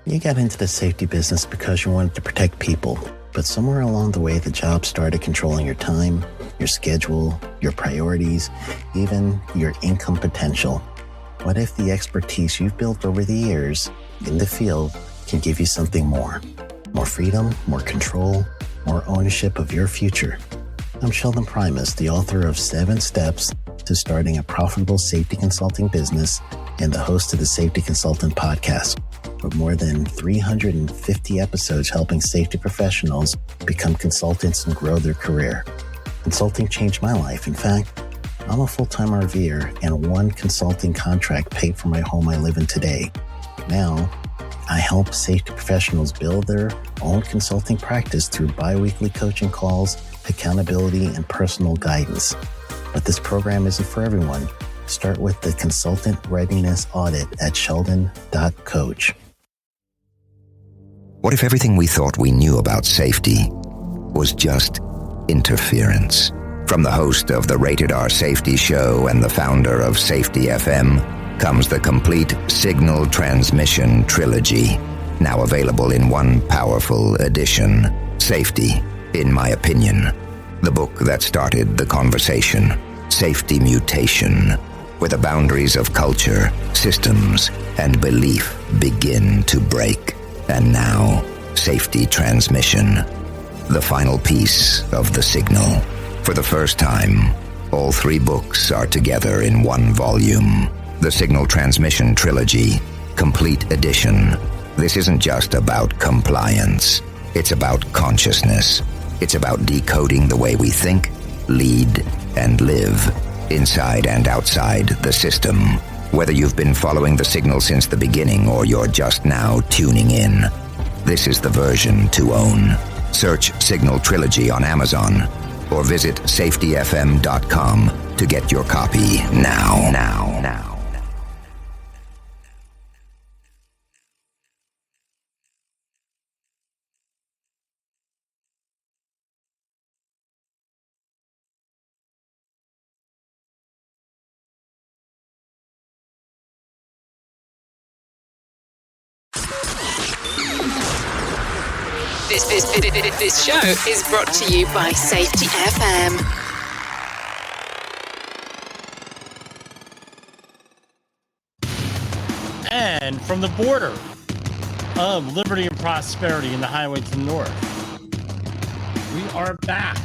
You got into the safety business because you wanted to protect people, but somewhere along the way, the job started controlling your time, your schedule, your priorities, even your income potential. What if the expertise you've built over the years in the field can give you something more? More freedom, more control, more ownership of your future. I'm Sheldon Primus, the author of 7 Steps to Starting a Profitable Safety Consulting Business and the host of the Safety Consultant Podcast, with more than 350 episodes helping safety professionals become consultants and grow their career. Consulting changed my life. In fact, I'm a full-time RVer, and one consulting contract paid for my home I live in today. Now, I help safety professionals build their own consulting practice through bi-weekly coaching calls, accountability, and personal guidance. But this program isn't for everyone. Start with the Consultant Readiness Audit at sheldon.coach. What if everything we thought we knew about safety was just interference? From the host of the Rated R Safety Show and the founder of Safety FM comes the complete Signal Transmission Trilogy, now available in one powerful edition. Safety, in my opinion, the book that started the conversation. Safety Mutation, where the boundaries of culture, systems, and belief begin to break. And now, Safety Transmission, the final piece of the signal. For the first time, all 3 books are together in one volume. The Signal Transmission Trilogy, Complete Edition. This isn't just about compliance. It's about consciousness. It's about decoding the way we think, lead, and live, inside and outside the system. Whether you've been following the signal since the beginning or you're just now tuning in, this is the version to own. Search Signal Trilogy on Amazon or visit safetyfm.com to get your copy now. This show is brought to you by Safety FM. And from the border of liberty and prosperity in the highway to the north, we are back.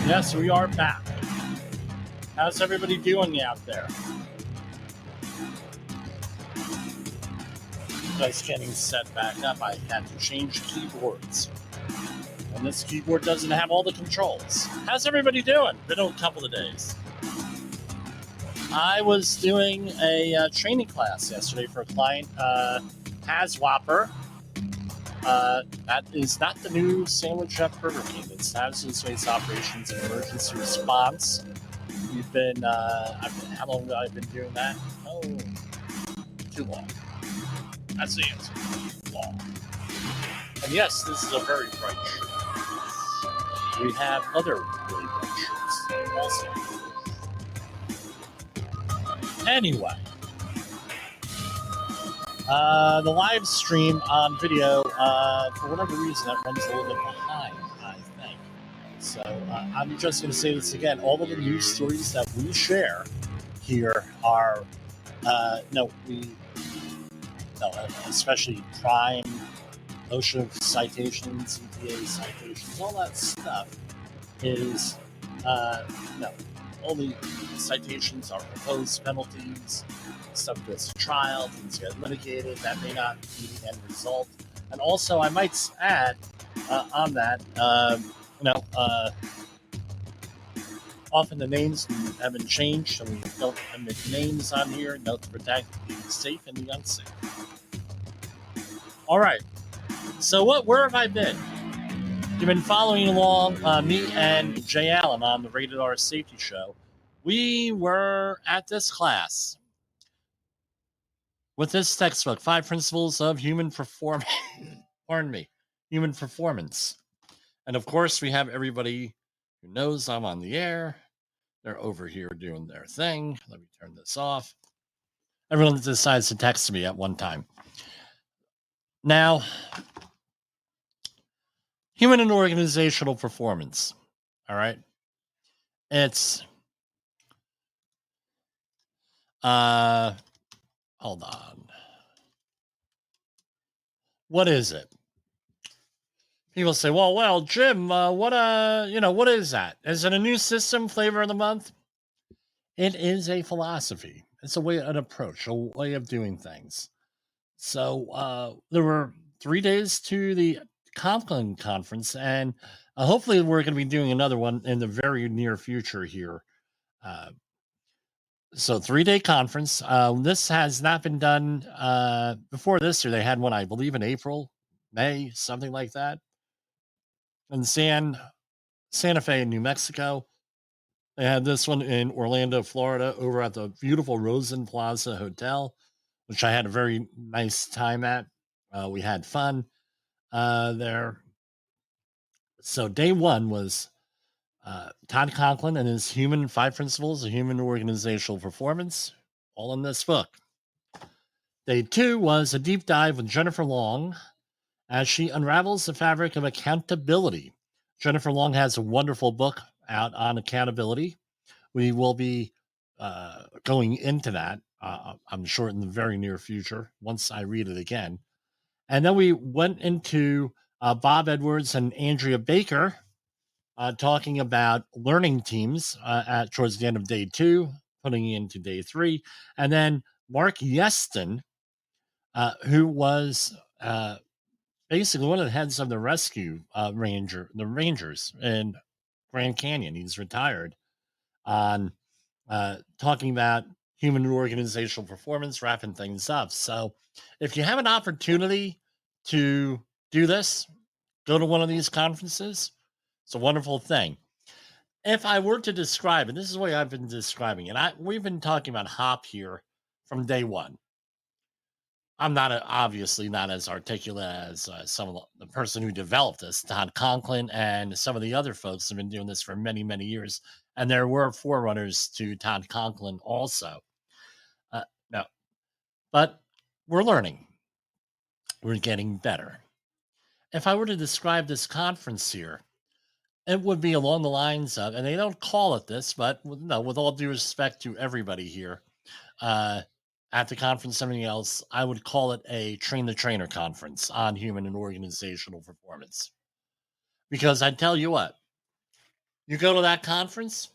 Yes, we are back. How's everybody doing out there? Just getting set back up. I had to change keyboards, and this keyboard doesn't have all the controls. How's everybody doing? Been a couple of days. I was doing a training class yesterday for a client, Haswhopper. That is not the new sandwich at Burger King. It's Hazardous Space Operations and Emergency Response. We've been, how long have I been doing that? Oh, too long. That's the answer. Long. And yes, this is a very bright shirt. We have other really bright shirts also. Anyway, the live stream on video, for whatever reason, that runs a little bit behind, I think. So I'm just going to say this again. All of the news stories that we share here are, especially crime, OSHA citations, EPA citations, all that stuff is, only citations are proposed penalties, stuff goes to trial, things get litigated, that may not be the end result. And also, I might add on that, often the names have been changed, and we don't omit names on here, to protect the safe and the unsafe. All right. So where have I been? You've been following along, me and Jay Allen on the Rated R Safety Show. We were at this class with this textbook, 5 Principles of Human Performance. Human Performance. And of course, we have everybody who knows I'm on the air. They're over here doing their thing. Let me turn this off. Everyone decides to text me at one time. Now, human and organizational performance. All right. It's, hold on. What is it? People say, well, Jim, what is that? Is it a new system, flavor of the month? It is a philosophy. It's a way, an approach, a way of doing things. So there were 3 days to the Conklin Conference, and hopefully we're going to be doing another one in the very near future here. So 3-day conference. This has not been done before this year. They had one, I believe, in April, May, something like that, in Santa Fe in New Mexico. They had this one in Orlando, Florida, over at the beautiful Rosen Plaza Hotel, which I had a very nice time at. We had fun there. So day one was Todd Conklin and his Five Principles of Human Organizational Performance, all in this book. Day two was a deep dive with Jennifer Long as she unravels the fabric of accountability. Jennifer Long has a wonderful book out on accountability. We will be going into that, I'm sure, in the very near future once I read it again. And then we went into Bob Edwards and Andrea Baker talking about learning teams towards the end of day two, putting into day three. And then Mark Yeston, who was basically one of the heads of the rescue Rangers in Grand Canyon. He's retired, on talking about human and organizational performance, wrapping things up. So if you have an opportunity to do this, go to one of these conferences. It's a wonderful thing. If I were to describe it, this is the way I've been describing it. We've been talking about HOP here from day one. I'm not obviously not as articulate as some of the person who developed this, Todd Conklin, and some of the other folks have been doing this for many, many years. And there were forerunners to Todd Conklin also. No, but we're learning. We're getting better. If I were to describe this conference here, it would be along the lines of, and they don't call it this, but with all due respect to everybody here, at the conference, something else, I would call it a train the trainer conference on human and organizational performance. Because I tell you what, you go to that conference,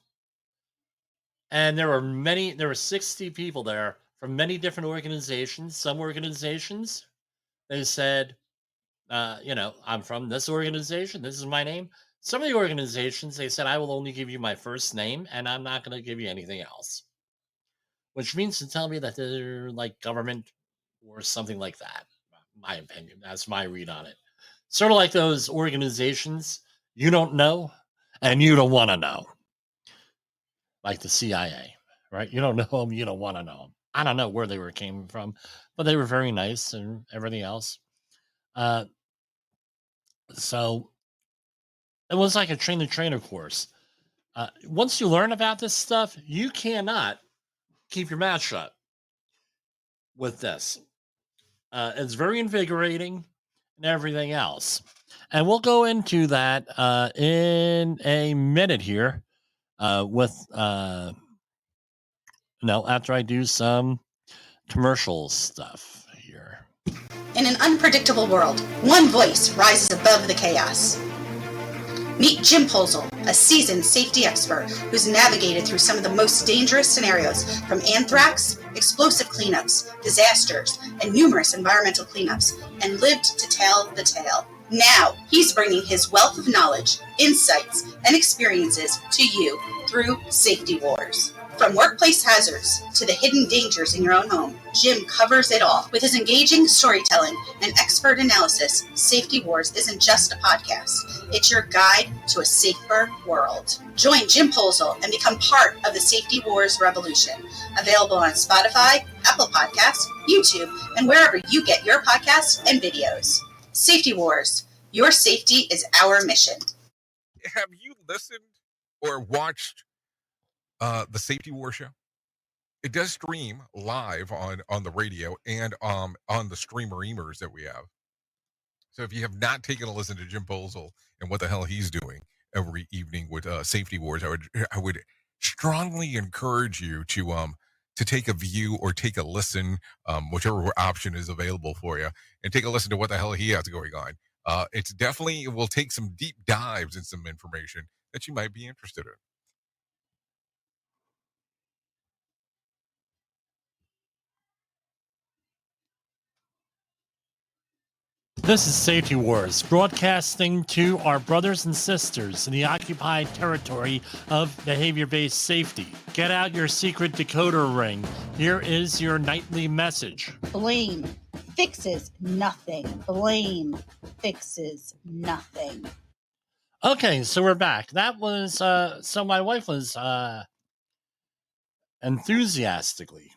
and there were 60 people there from many different organizations. Some organizations, they said, I'm from this organization. This is my name. Some of the organizations, they said, I will only give you my first name, and I'm not going to give you anything else. Which means to tell me that they're like government or something like that. My opinion. That's my read on it. Sort of like those organizations you don't know and you don't want to know. Like the CIA, right? You don't know them, you don't want to know them. I don't know where they came from, but they were very nice and everything else. So it was like a train the trainer course. Once you learn about this stuff, you cannot keep your mouth shut with this. It's very invigorating and everything else. And we'll go into that in a minute here after I do some commercial stuff here. In an unpredictable world, one voice rises above the chaos. Meet Jim Posel, a seasoned safety expert who's navigated through some of the most dangerous scenarios, from anthrax, explosive cleanups, disasters, and numerous environmental cleanups, and lived to tell the tale. Now, he's bringing his wealth of knowledge, insights, and experiences to you through Safety Wars. From workplace hazards to the hidden dangers in your own home, Jim covers it all. With his engaging storytelling and expert analysis, Safety Wars isn't just a podcast. It's your guide to a safer world. Join Jim Posel and become part of the Safety Wars revolution. Available on Spotify, Apple Podcasts, YouTube, and wherever you get your podcasts and videos. Safety Wars. Your safety is our mission. Have you listened or watched the Safety War show? It does stream live on the radio and on the streamer-emers that we have. So if you have not taken a listen to Jim Posel and what the hell he's doing every evening with Safety Wars, I would strongly encourage you to take a view or take a listen, whichever option is available for you, and take a listen to what the hell he has going on. It's definitely, it will take some deep dives in some information that you might be interested in. This is Safety Wars, broadcasting to our brothers and sisters in the occupied territory of behavior-based safety. Get out your secret decoder ring. Here is your nightly message. Blame fixes nothing. Blame fixes nothing. Okay, so we're back. That was, so my wife was enthusiastically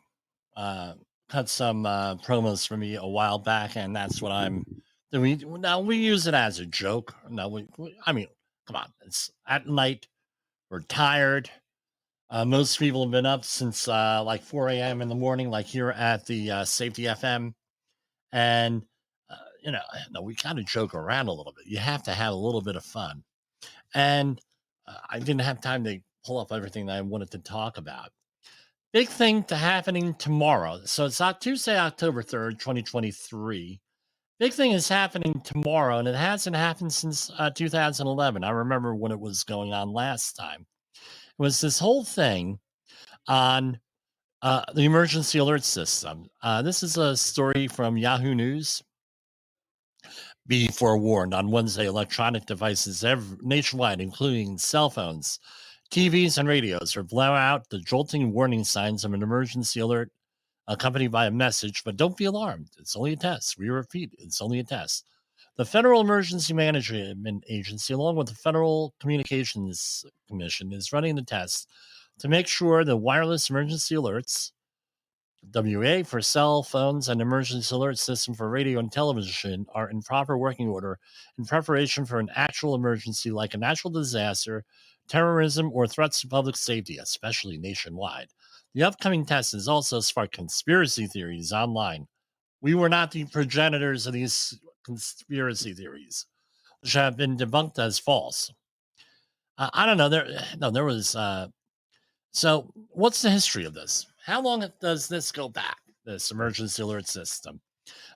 cut some promos for me a while back, and that's what I'm doing. Now, we use it as a joke. No, I mean, come on. It's at night. We're tired. Most people have been up since like 4 a.m. in the morning, like here at the Safety FM. And, we kind of joke around a little bit. You have to have a little bit of fun. And I didn't have time to pull up everything that I wanted to talk about. Big thing to happening tomorrow. So it's Tuesday, October 3rd, 2023. Big thing is happening tomorrow, and it hasn't happened since 2011. I remember when it was going on last time. It was this whole thing on the emergency alert system. This is a story from Yahoo News. Be forewarned, on Wednesday, electronic devices nationwide, including cell phones, TVs, and radios, will blow out the jolting warning signs of an emergency alert accompanied by a message, but don't be alarmed. It's only a test. We repeat, it's only a test. The Federal Emergency Management Agency, along with the Federal Communications Commission, is running the test to make sure the wireless emergency alerts, WA for cell phones, and emergency alert system for radio and television are in proper working order in preparation for an actual emergency like a natural disaster, terrorism, or threats to public safety, especially nationwide. The upcoming test has also sparked conspiracy theories online. We were not the progenitors of these conspiracy theories, which have been debunked as false. I don't know. There was. So, what's the history of this? How long does this go back, this emergency alert system?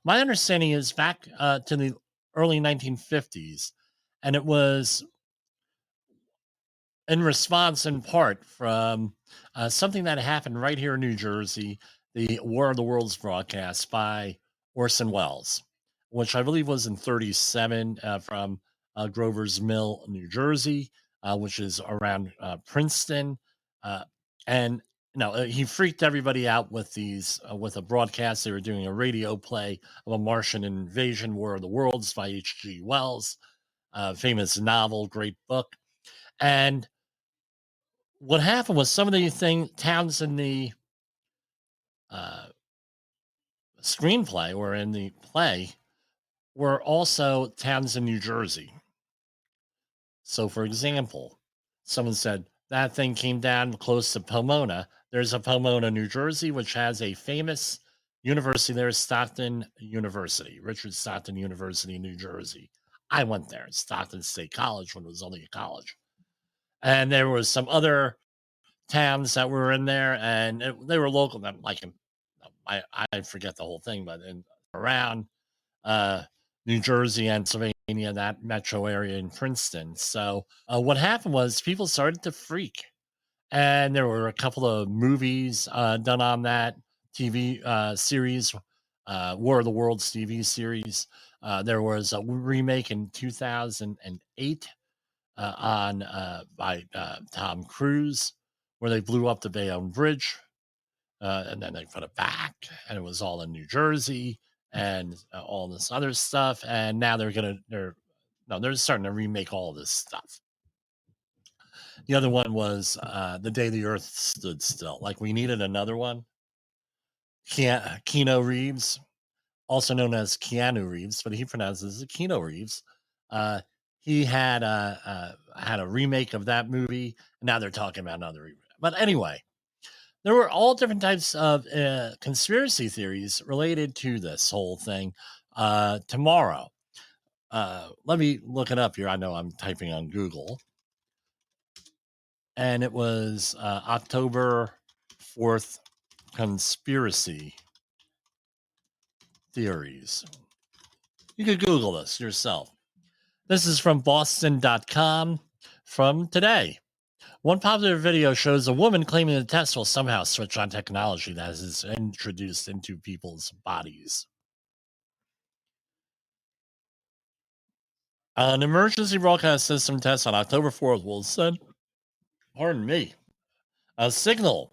My understanding is back to the early 1950s, and it was in response in part from something that happened right here in New Jersey, the War of the Worlds broadcast by Orson Welles, which I believe was in 37 from Grover's Mill, New Jersey, which is around Princeton. And he freaked everybody out with these with a broadcast. They were doing a radio play of a Martian invasion, War of the Worlds by H.G. Wells, famous novel, great book. And what happened was some of the towns in the screenplay or in the play were also towns in New Jersey. So, for example, someone said that thing came down close to Pomona. There's a Pomona, New Jersey, which has a famous university there, Stockton University, Richard Stockton University, New Jersey. I went there, Stockton State College, when it was only a college. And there was some other towns that were in there, and they were local. Like I forget the whole thing, but around New Jersey and Pennsylvania, that metro area in Princeton. So what happened was people started to freak, and there were a couple of movies done on that TV series, War of the Worlds TV series. There was a remake in 2008 by Tom Cruise, where they blew up the Bayonne Bridge, and then they put it back, and it was all in New Jersey, and all this other stuff. And now they're starting to remake all this stuff. The other one was The Day the Earth Stood Still. Like, we needed another one. Keanu Reeves, also known as Keanu Reeves, but he pronounces it Keanu Reeves. He had a remake of that movie, and now they're talking about another remake. But anyway, there were all different types of conspiracy theories related to this whole thing. Tomorrow, let me look it up here. I know I'm typing on Google, and it was October 4th conspiracy theories. You could Google this yourself. This is from Boston.com from today. One popular video shows a woman claiming the test will somehow switch on technology that is introduced into people's bodies. An emergency broadcast system test on October 4th will send, a signal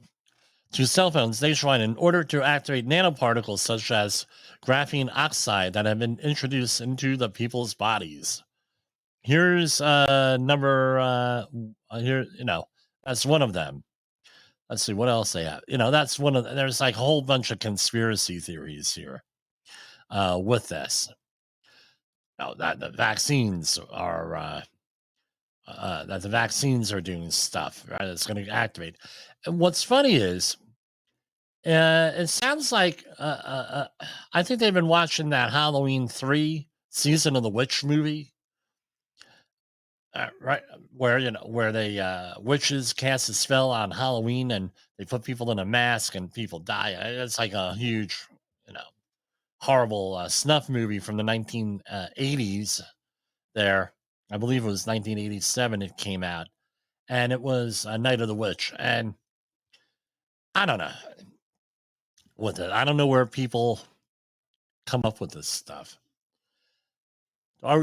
to cell phones nationwide in order to activate nanoparticles such as graphene oxide that have been introduced into the people's bodies. Here's number here, that's one of them. Let's see what else they have. That's one of there's like a whole bunch of conspiracy theories here with this. That the vaccines are doing stuff, right? It's going to activate. And what's funny is, it sounds like I think they've been watching that Halloween 3 Season of the Witch movie, right? Where they witches cast a spell on Halloween and they put people in a mask and people die. It's like a huge, horrible snuff movie from the 1980s. There, I believe it was 1987. It came out, and it was Night of the Witch. And I don't know with it. I don't know where people come up with this stuff.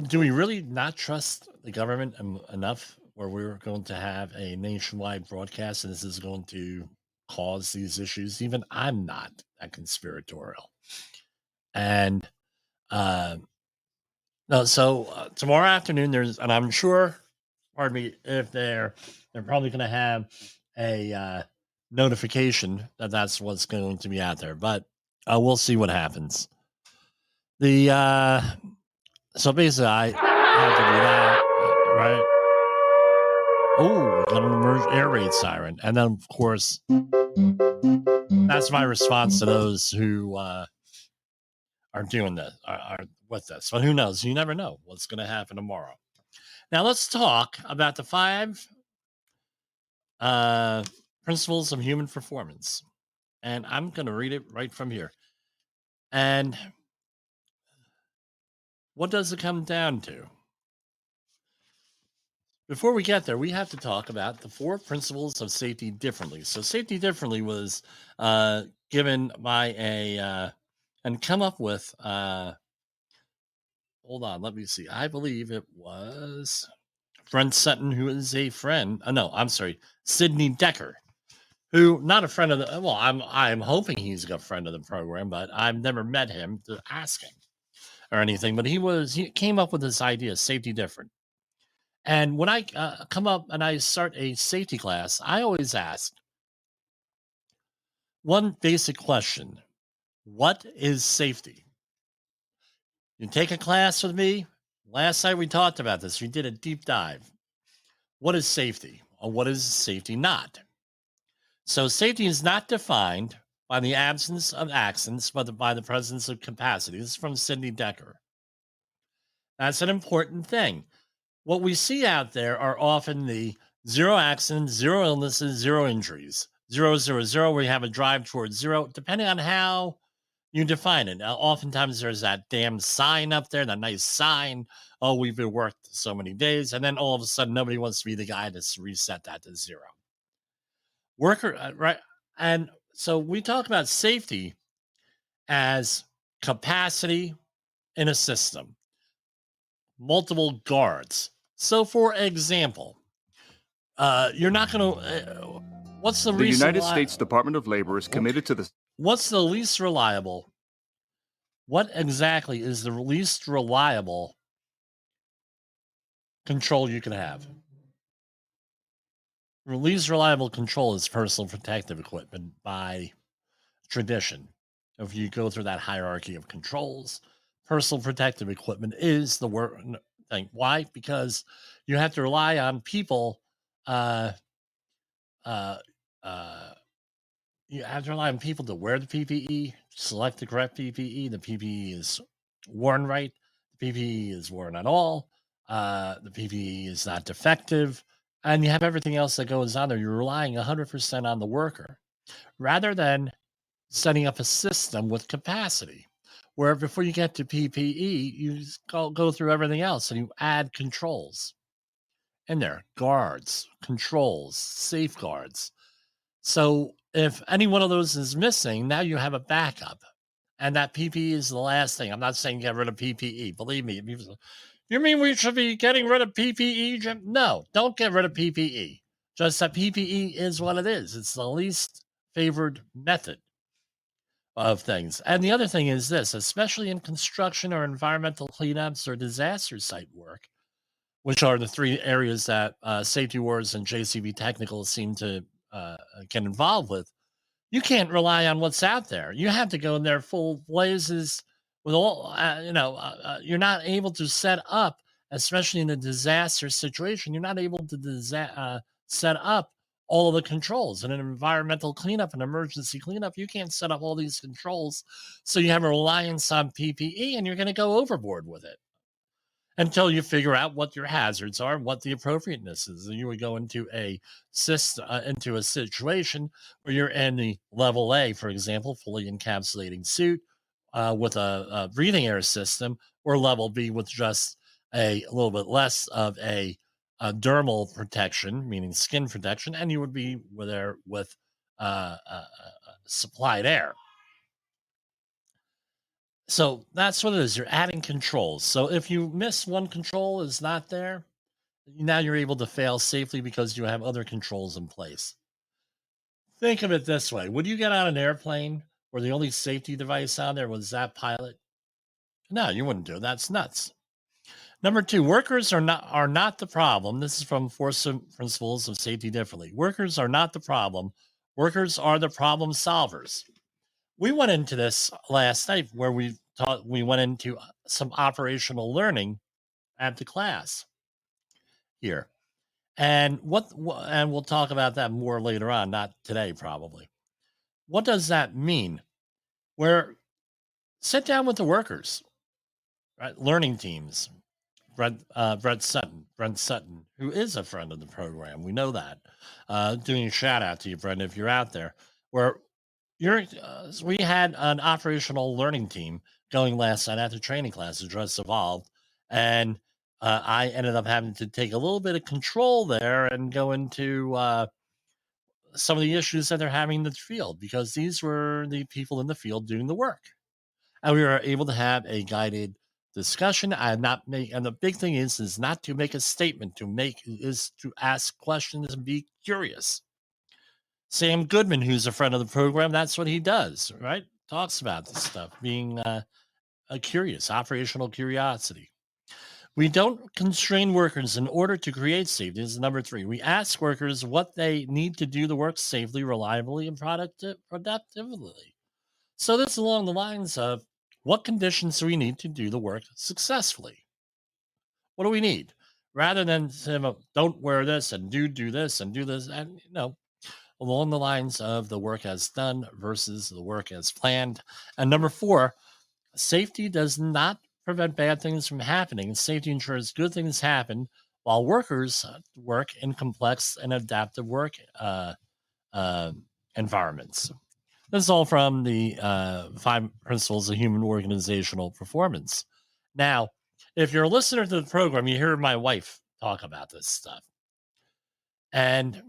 Do we really not trust the government enough where we're going to have a nationwide broadcast and this is going to cause these issues? Even I'm not that conspiratorial. And no, so tomorrow afternoon and I'm sure, pardon me, if they're probably going to have a notification that that's what's going to be out there, but we'll see what happens. So basically I had to do that, right? Oh, we got an air raid siren. And then, of course, that's my response to those who are doing this, are with this. But who knows? You never know what's going to happen tomorrow. Now, let's talk about the 5 principles of human performance. And I'm going to read it right from here. And what does it come down to? Before we get there, we have to talk about the 4 principles of safety differently. So safety differently was given by and come up with, hold on, let me see. I believe it was Brent Sutton, who is a friend. Sidney Decker, who not a friend of the, well, I'm hoping he's a friend of the program, but I've never met him to ask him or anything. But he came up with this idea, safety different. And when I come up and I start a safety class, I always ask one basic question: what is safety? You take a class with me. Last night we talked about this. We did a deep dive. What is safety, or what is safety not? So safety is not defined by the absence of accidents, but by the presence of capacity. This is from Sidney Decker. That's an important thing. What we see out there are often the 0 accidents, 0 illnesses, 0 injuries, 0, 0, 0, where you have a drive towards 0, depending on how you define it. Now, oftentimes there's that damn sign up there, that nice sign. Oh, we've been worked so many days. And then all of a sudden, nobody wants to be the guy to reset that to 0. Right? And so we talk about safety as capacity in a system, multiple guards. So, for example, you're not going to. What's the United States Department of Labor is committed to this. What's the least reliable? What exactly is the least reliable control you can have? The least reliable control is personal protective equipment by tradition. If you go through that hierarchy of controls, personal protective equipment is the worst thing. Why? Because you have to rely on people you have to rely on people to wear the PPE, select the correct PPE. The PPE is worn right. The PPE is worn at all. The PPE is not defective. And you have everything else that goes on there. You're relying 100% on the worker rather than setting up a system with capacity where before you get to PPE, you just go through everything else and you add controls in there, guards, controls, safeguards. So if any one of those is missing, now you have a backup. And that PPE is the last thing. I'm not saying get rid of PPE. Believe me. You mean we should be getting rid of PPE, Jim? No, don't get rid of PPE. Just that PPE is what it is. It's the least favored method of things. And the other thing is this, especially in construction or environmental cleanups or disaster site work, which are the three areas that Safety Wars and JCB Technical seem to get involved with, you can't rely on what's out there. You have to go in there full blazes with all, you're not able to set up, especially in a disaster situation, you're not able to set up all of the controls. In an environmental cleanup, an emergency cleanup, you can't set up all these controls. So you have a reliance on PPE and you're going to go overboard with it until you figure out what your hazards are and what the appropriateness is. And you would go into a situation where you're in the level A, for example, fully encapsulating suit with a breathing air system, or level B with just a little bit less of a dermal protection, meaning skin protection, and you would be there with supplied air. So that's what it is. You're adding controls. So if you miss one control is not there, now you're able to fail safely because you have other controls in place. Think of it this way. Would you get on an airplane where the only safety device on there was that pilot? No, you wouldn't do it. That's nuts. Number two, workers are not the problem. This is from Four Principles of Safety Differently. Workers are not the problem. Workers are the problem solvers. We went into this last night where we went into some operational learning at the class here. And and we'll talk about that more later on, not today probably. What does that mean? Where sit down with the workers, right? Learning teams. Brent Sutton, who is a friend of the program. We know that. Doing a shout out to you, Brent, if you're out there. Where we had an operational learning team going last night after training classes, Dress Evolved, and I ended up having to take a little bit of control there and go into some of the issues that they're having in the field, because these were the people in the field doing the work. And we were able to have a guided discussion. And the big thing is not to make a statement, is to ask questions and be curious. Sam Goodman, who's a friend of the program, that's what he does, right? Talks about this stuff, being a curious, operational curiosity. We don't constrain workers in order to create safety. This is number three. We ask workers what they need to do the work safely, reliably, and productively. So this is along the lines of what conditions do we need to do the work successfully? What do we need? Rather than say, don't wear this and do this and do this, and along the lines of the work as done versus the work as planned. And number four, safety does not prevent bad things from happening. Safety ensures good things happen while workers work in complex and adaptive work environments. This is all from the 5 Principles of Human Organizational Performance. Now, if you're a listener to the program, you hear my wife talk about this stuff. And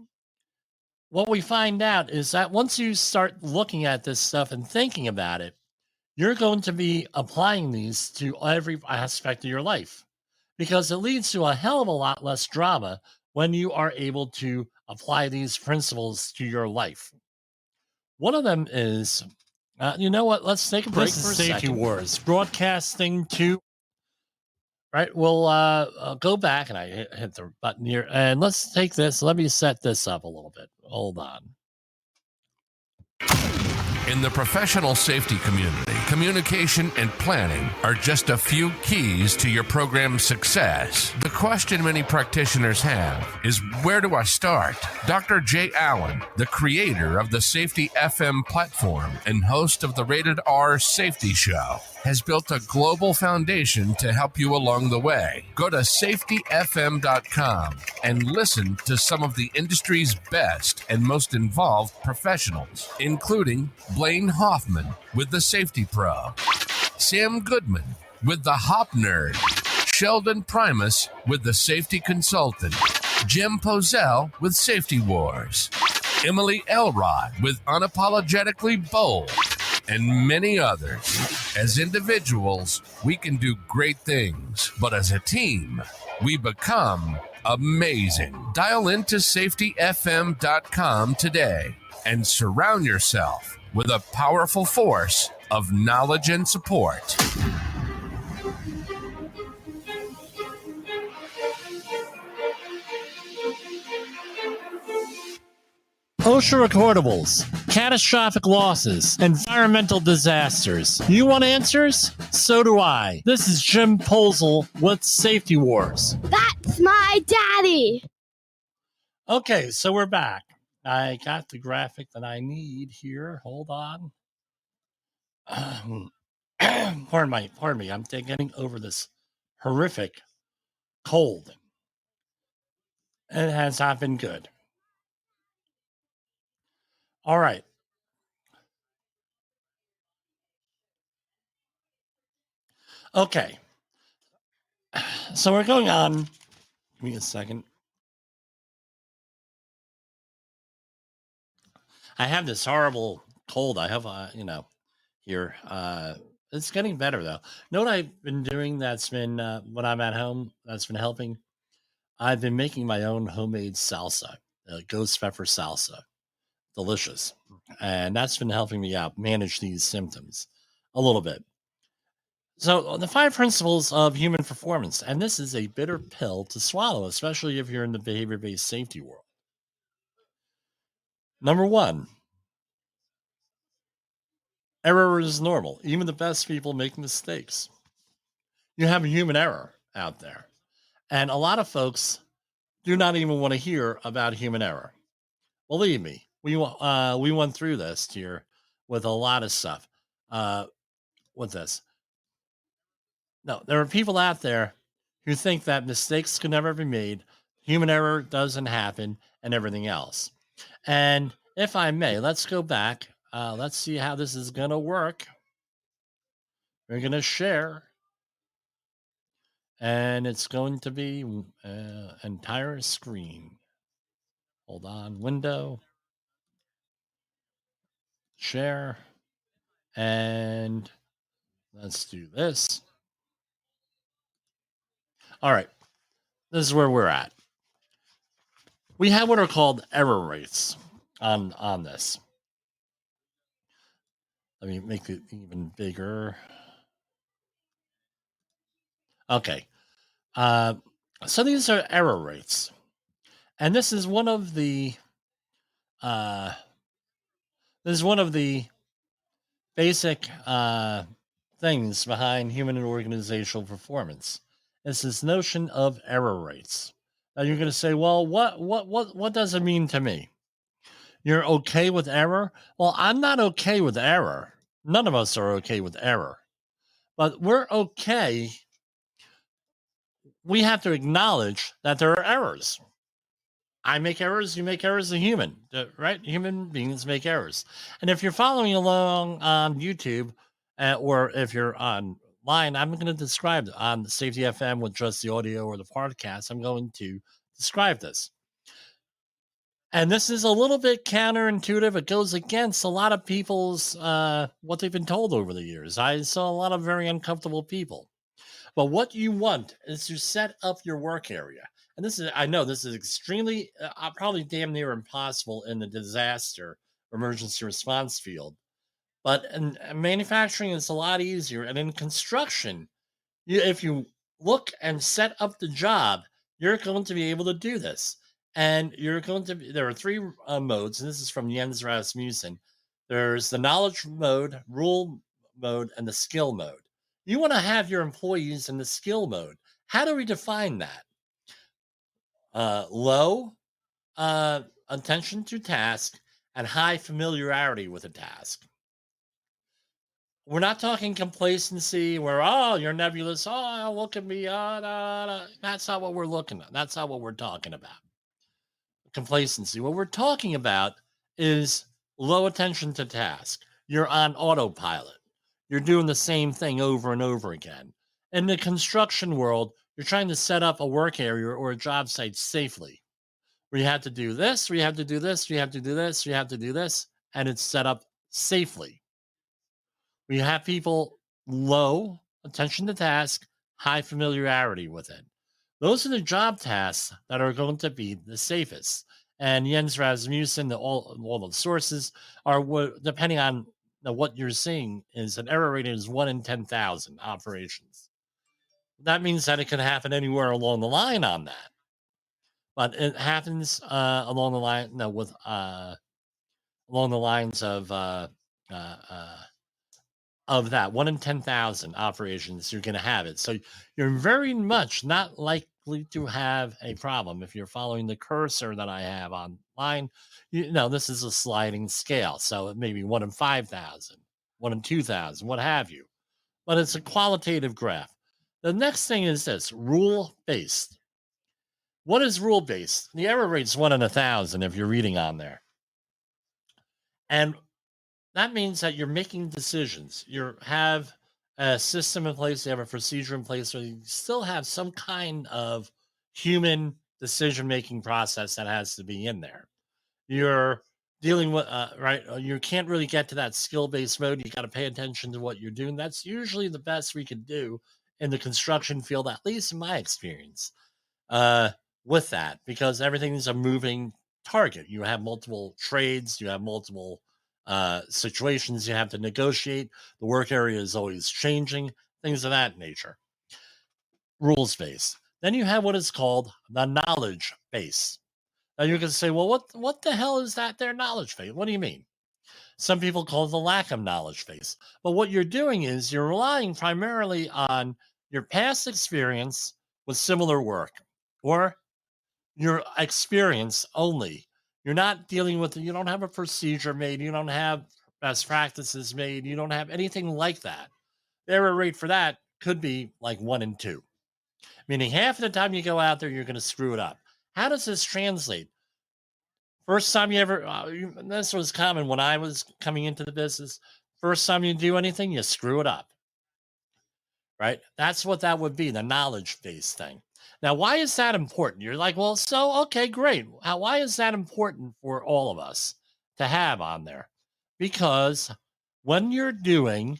what we find out is that once you start looking at this stuff and thinking about it, you're going to be applying these to every aspect of your life, because it leads to a hell of a lot less drama when you are able to apply these principles to your life. One of them is, you know what? Let's take a break for Safety Wars, broadcasting to, right? We'll go back, and I hit the button here, and let's take this. Let me set this up a little bit. Hold on. In the professional safety community, communication and planning are just a few keys to your program's success. The question many practitioners have is, where do I start? Dr. Jay Allen, the creator of the Safety FM platform and host of the Rated R Safety Show, has built a global foundation to help you along the way. Go to safetyfm.com and listen to some of the industry's best and most involved professionals, including Blaine Hoffman with the Safety Pro, Sam Goodman with the Hop Nerd, Sheldon Primus with the Safety Consultant, Jim Pozell with Safety Wars, Emily Elrod with Unapologetically Bold, and many others. As individuals, we can do great things, but as a team, we become amazing. Dial into safetyfm.com today and surround yourself with a powerful force of knowledge and support. OSHA recordables, catastrophic losses, environmental disasters. You want answers? So do I. This is Jim Posel with Safety Wars. That's my daddy. Okay, so we're back. I got the graphic that I need here. Hold on. Pardon me. I'm getting over this horrific cold. It has not been good. All right. Okay. So we're going on. Give me a second. I have this horrible cold. I have, here. It's getting better, though. Know what I've been doing that's been, when I'm at home, that's been helping? I've been making my own homemade salsa, ghost pepper salsa. Delicious. And that's been helping me out manage these symptoms a little bit. So the 5 principles of human performance, and this is a bitter pill to swallow, especially if you're in the behavior-based safety world. Number 1, error is normal. Even the best people make mistakes. You have a human error out there. And a lot of folks do not even want to hear about human error. Believe me, we went through this here with a lot of stuff. With this. No, there are people out there who think that mistakes can never be made, human error doesn't happen, and everything else. And if I may, let's go back. Let's see how this is going to work. We're going to share. And it's going to be entire screen. Hold on, window, share, and let's do this. All right, this is where we're at. We have what are called error rates on this. Let me make it even bigger. Okay, so these are error rates, and this is one of the basic things behind human and organizational performance. It's this notion of error rates. Now you're going to say, well, what does it mean to me? You're okay with error? Well, I'm not okay with error. None of us are okay with error. But we're okay. We have to acknowledge that there are errors. I make errors, you make errors, a human, right? Human beings make errors. And if you're following along on YouTube, or if you're online, I'm going to describe on Safety FM with just the audio or the podcast. I'm going to describe this. And this is a little bit counterintuitive. It goes against a lot of people's, what they've been told over the years. I saw a lot of very uncomfortable people. But what you want is to set up your work area. And I know this is extremely, probably damn near impossible in the disaster emergency response field. But in manufacturing, it's a lot easier. And in construction, if you look and set up the job, you're going to be able to do this. And there are 3 modes, and this is from Jens Rasmussen. There's the knowledge mode, rule mode, and the skill mode. You want to have your employees in the skill mode. How do we define that? Low attention to task and high familiarity with a task. We're not talking complacency where, oh, you're nebulous. Oh, look at me. That's not what we're looking at. That's not what we're talking about. Complacency. What we're talking about is low attention to task. You're on autopilot. You're doing the same thing over and over again. In the construction world, you're trying to set up a work area or a job site safely. We have to do this, we have to do this, we have to do this, we have to do this, and it's set up safely. We have people low attention to task, high familiarity with it. Those are the job tasks that are going to be the safest. And Jens Rasmussen, all the sources are depending on what you're seeing is an error rate is 1 in 10,000 operations. That means that it could happen anywhere along the line on that. But it happens along the line, along the lines of that 1 in 10,000 operations, you're going to have it. So you're very much not likely to have a problem if you're following the cursor that I have online. This is a sliding scale, so it may be 1 in 5,000, 1 in 2,000, what have you. But it's a qualitative graph. The next thing is this: rule-based. What is rule-based? The error rate's 1 in 1,000 if you're reading on there. And that means that you're making decisions. You have a system in place, you have a procedure in place, so you still have some kind of human decision-making process that has to be in there. You're dealing with, you can't really get to that skill-based mode. You got to pay attention to what you're doing. That's usually the best we can do in the construction field, at least in my experience. With that, because everything is a moving target. You have multiple trades, you have multiple situations you have to negotiate. The work area is always changing, things of that nature. Rules based. Then you have what is called the knowledge base. Now you're going to say, well, what the hell is that there, knowledge base? What do you mean? Some people call it the lack of knowledge base. But what you're doing is you're relying primarily on your past experience with similar work, or your experience only. You're not dealing with, you don't have a procedure made, you don't have best practices made, you don't have anything like that. The error rate for that could be like 1 in 2, meaning half of the time you go out there, you're going to screw it up. How does this translate? First time you ever, this was common when I was coming into the business. First time you do anything, you screw it up, right? That's what that would be, the knowledge-based thing. Now, why is that important? You're like, well, so, okay, great. Why is that important for all of us to have on there? Because when you're doing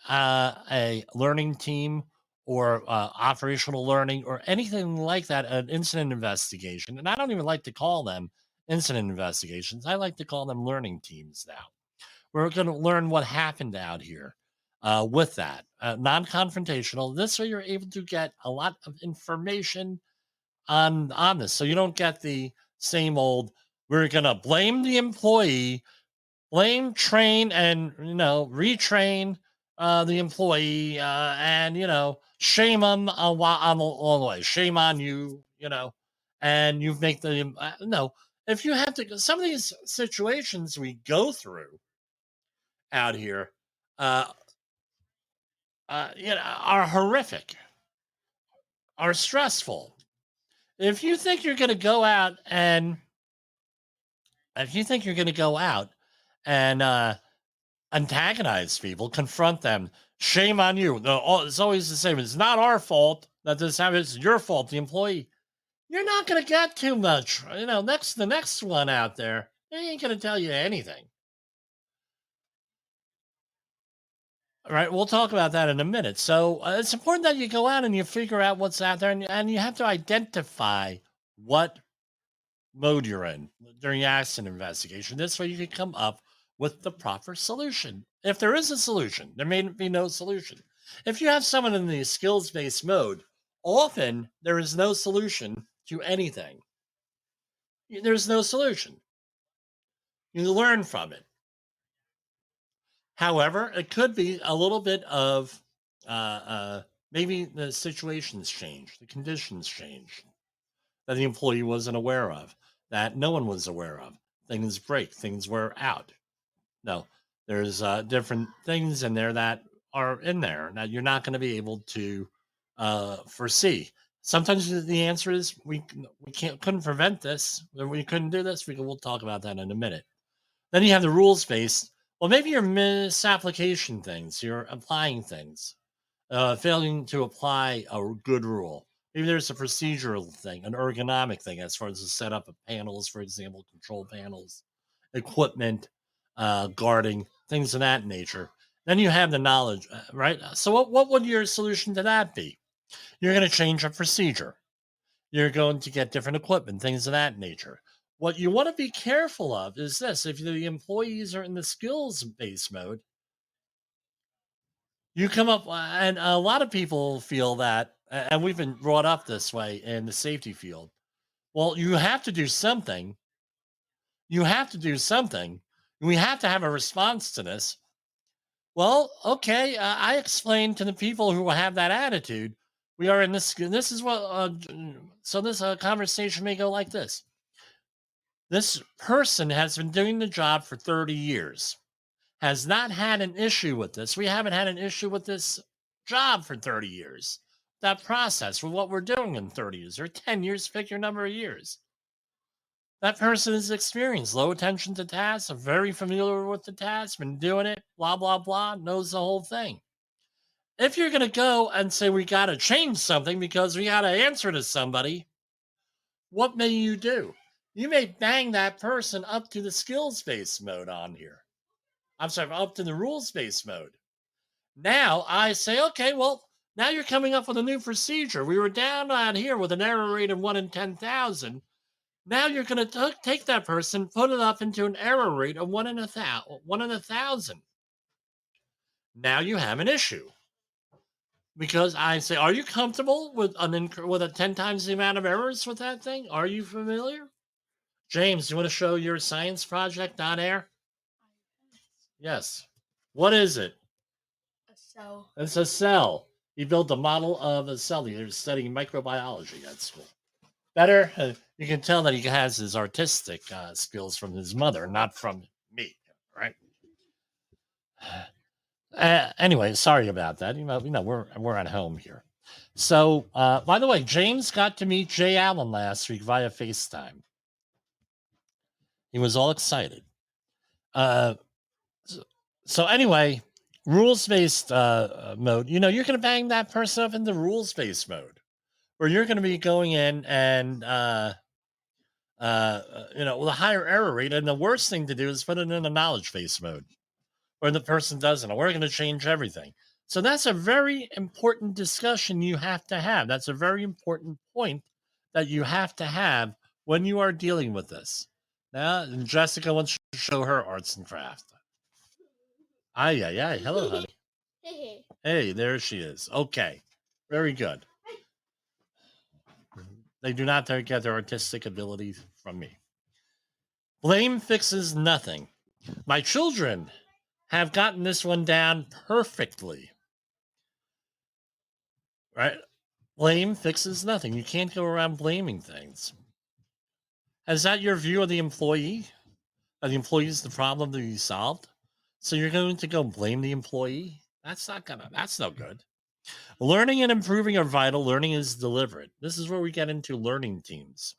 a learning team or operational learning or anything like that, an incident investigation, and I don't even like to call them incident investigations. I like to call them learning teams now. We're going to learn what happened out here. With that, non-confrontational. This way, you're able to get a lot of information on this, so you don't get the same old. We're gonna blame the employee, train, and retrain the employee, and shame them on the way. Shame on you, and you make them no. If you have to, some of these situations we go through out here, are horrific, are stressful. If you think you're going to go out and antagonize people, confront them, shame on you. It's always the same. It's not our fault that this happens. It's your fault, the employee. You're not going to get too much. The next one out there, they ain't going to tell you anything. All right, we'll talk about that in a minute. So it's important that you go out and you figure out what's out there, and you have to identify what mode you're in during the accident investigation. This way you can come up with the proper solution. If there is a solution, there may be no solution. If you have someone in the skills-based mode, often there is no solution to anything. There's no solution. You learn from it. However, it could be a little bit of maybe the situations change, the conditions change that the employee wasn't aware of, that no one was aware of. Things break, things wear out. No, there's different things in there that are in there that you're not going to be able to foresee. Sometimes the answer is we couldn't prevent this, we couldn't do this. We'll talk about that in a minute. Then you have the rules based. Well, maybe you're misapplication things, you're applying things, failing to apply a good rule. Maybe there's a procedural thing, an ergonomic thing, as far as the setup of panels, for example, control panels, equipment, guarding, things of that nature. Then you have the knowledge, right? So, what would your solution to that be? You're going to change a procedure. You're going to get different equipment, things of that nature. What you want to be careful of is this: if the employees are in the skills based mode, you come up, and a lot of people feel that, and we've been brought up this way in the safety field. Well, you have to do something. You have to do something. We have to have a response to this. Well, okay, I explained to the people who have that attitude. We are in this. This is what. So this conversation may go like this. This person has been doing the job for 30 years. Has not had an issue with this. We haven't had an issue with this job for 30 years. That process with what we're doing in 30 years or 10 years, pick your number of years. That person is experienced, low attention to tasks, are very familiar with the task, been doing it, blah, blah, blah, knows the whole thing. If you're going to go and say we got to change something because we got to answer to somebody, what may you do? You may bang that person up to the skills-based mode on here. I'm sorry, up to the rules-based mode. Now I say, okay, well, now you're coming up with a new procedure. We were down on here with an error rate of 1 in 10,000. Now you're going to take that person, put it up into an error rate of 1 in 1,000. Now you have an issue. Because I say, are you comfortable with with a 10 times the amount of errors with that thing? Are you familiar? James, you want to show your science project on air? Yes. What is it? A cell. It's a cell. He built a model of a cell. He was studying microbiology at school. Better? You can tell that he has his artistic skills from his mother, not from me, right? Anyway, sorry about that. We're at home here. So, by the way, James got to meet Jay Allen last week via FaceTime. He was all excited. So anyway, rules-based mode. You're going to bang that person up in the rules-based mode, where you're going to be going in and with a higher error rate. And the worst thing to do is put it in a knowledge-based mode, where the person doesn't. We're going to change everything. So that's a very important discussion you have to have. That's a very important point that you have to have when you are dealing with this. Now, Jessica wants to show her arts and craft. Ay. Hello, honey. Hey, there she is. Okay. Very good. They do not get their artistic abilities from me. Blame fixes nothing. My children have gotten this one down perfectly. Right? Blame fixes nothing. You can't go around blaming things. Is that your view of the employee? Are the employee is the problem to be solved? So you're going to go blame the employee? That's no good. Learning and improving are vital. Learning is deliberate. This is where we get into learning teams.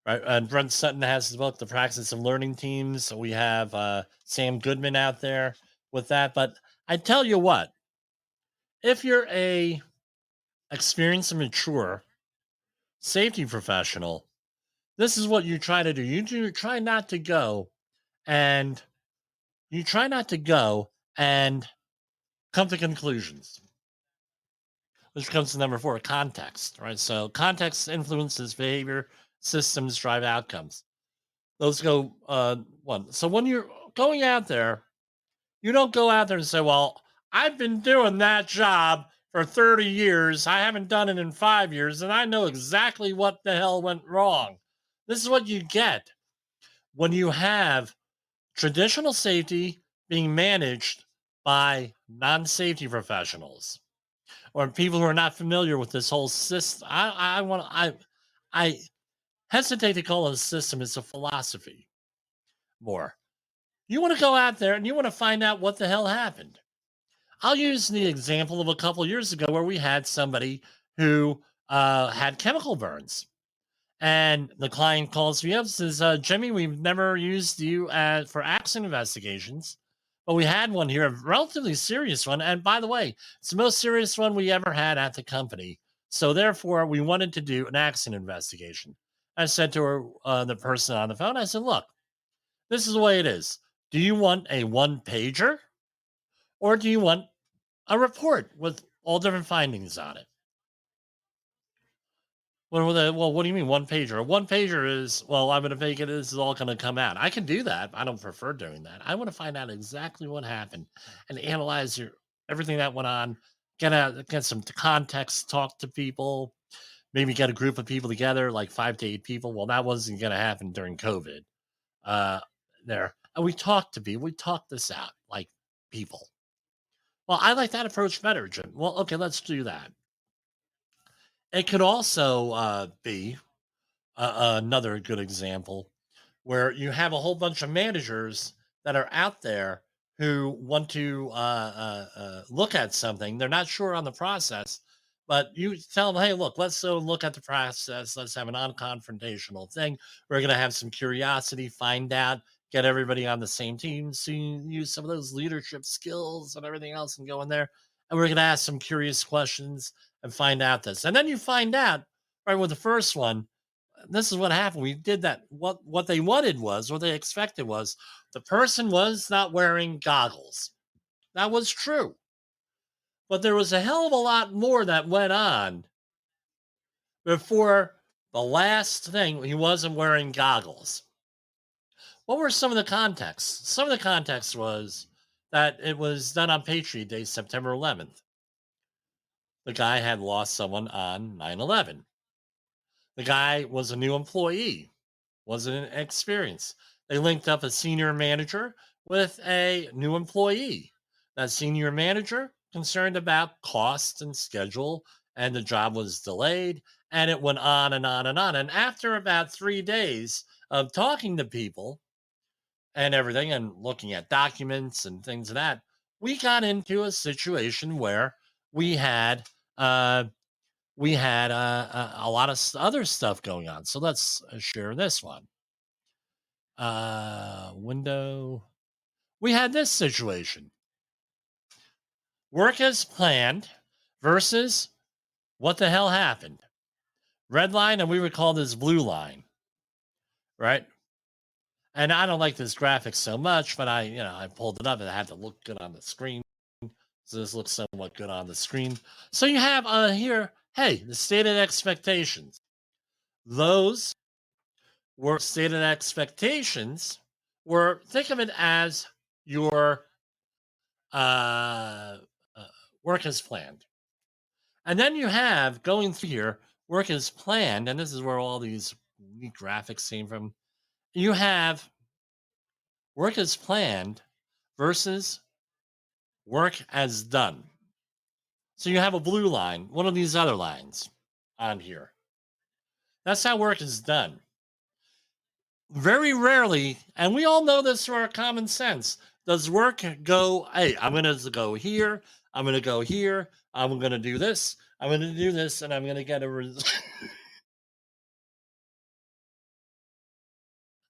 Right? And Brent Sutton has his book, The Practice of Learning Teams. So we have Sam Goodman out there with that. But I tell you what, if you're a experienced and mature safety professional, this is what you try to do. You try not to go and come to conclusions. Which comes to number 4, context, right? So context influences behavior, systems drive outcomes. Those go 1. So when you're going out there, you don't go out there and say, well, I've been doing that job for 30 years. I haven't done it in 5 years, and I know exactly what the hell went wrong. This is what you get when you have traditional safety being managed by non-safety professionals or people who are not familiar with this whole system. I hesitate to call it a system. It's a philosophy more. You want to go out there and you want to find out what the hell happened. I'll use the example of a couple years ago where we had somebody who had chemical burns. And the client calls me up and says, Jimmy, we've never used you for accident investigations, but we had one here, a relatively serious one. And by the way, it's the most serious one we ever had at the company. So therefore, we wanted to do an accident investigation. I said to her, the person on the phone, I said, look, this is the way it is. Do you want a one-pager or do you want a report with all different findings on it? Well, what do you mean one pager? A one pager is, well, I'm going to make it, this is all going to come out. I can do that. I don't prefer doing that. I want to find out exactly what happened and analyze everything that went on, get some context, talk to people, maybe get a group of people together, like 5 to 8 people. Well, that wasn't going to happen during COVID. There. And we talked to people. We talked this out like people. Well, I like that approach better, Jim. Well, okay, let's do that. It could also be another good example where you have a whole bunch of managers that are out there who want to look at something. They're not sure on the process, but you tell them, hey, look, let's look at the process. Let's have a non-confrontational thing. We're going to have some curiosity, find out, get everybody on the same team. So you use some of those leadership skills and everything else and go in there. And we're going to ask some curious questions and find out this. And then you find out, right, with the first one, this is what happened. We did that. What they wanted was, what they expected was, the person was not wearing goggles. That was true. But there was a hell of a lot more that went on before the last thing. He wasn't wearing goggles. What were some of the contexts? Some of the context was that it was done on Patriot Day, September 11th. The guy had lost someone on 9/11. The guy was a new employee, wasn't experienced. They linked up a senior manager with a new employee. That senior manager concerned about cost and schedule, and the job was delayed, and it went on and on and on. And after about 3 days of talking to people and everything and looking at documents and things of that, we got into a situation where we had a lot of other stuff going on. So let's share this one. Window. We had this situation. Work as planned versus what the hell happened. Red line, and we would call this blue line, right? And I don't like this graphic so much, but I pulled it up and I had to look good on the screen. So this looks somewhat good on the screen. So you have here, hey, the stated expectations. Those were stated expectations were, think of it as your work as planned. And then you have going through here, work as planned, and this is where all these neat graphics came from. You have work as planned versus work as done. So you have a blue line, one of these other lines on here. That's how work is done. Very rarely, and we all know this through our common sense, does work go, hey, I'm going to go here, I'm going to go here, I'm going to do this, I'm going to do this, and I'm going to get a result.